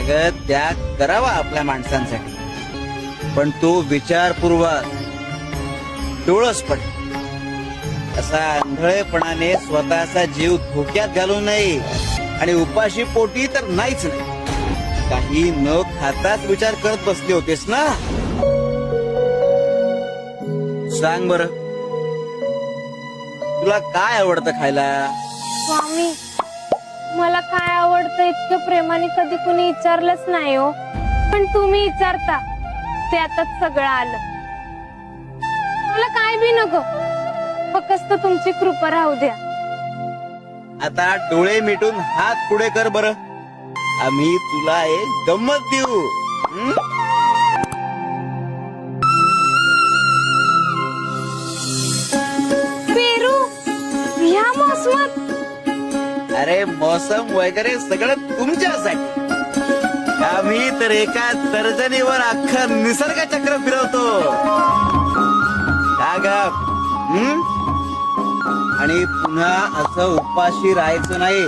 अगं त्याग करावा आपल्या माणसांसाठी, पण तो विचारपूर्वक डोळसपणे, असा आंधळेपणाने स्वतःचा जीव धोक्यात घालू नये. आणि उपाशी पोटी तर नाहीच नाही, काही न खाताच विचार करत बसले होतेस ना. सांग बर, तुला काय आवडतं खायला? स्वामी, मला काय आवडतं इतकं प्रेमाने कधी कुणी विचारलंच नाही हो, पण तुम्ही विचारता ते आता सगळं आलं. मला काय बी नको, फक्त तुमची कृपा राहू द्या. आता डोळे मिटून हात पुढे कर बर, आम्ही तुला एक गंमत देऊ. पेरू ह्या मोसमात? अरे मौसम वगैरे सगळं तुमच्यासाठी. आम्ही तर एका तर्जनीवर अख्खं निसर्ग चक्र फिरवतो. आणि पुन्हा असं उपाशी राहायचं नाही.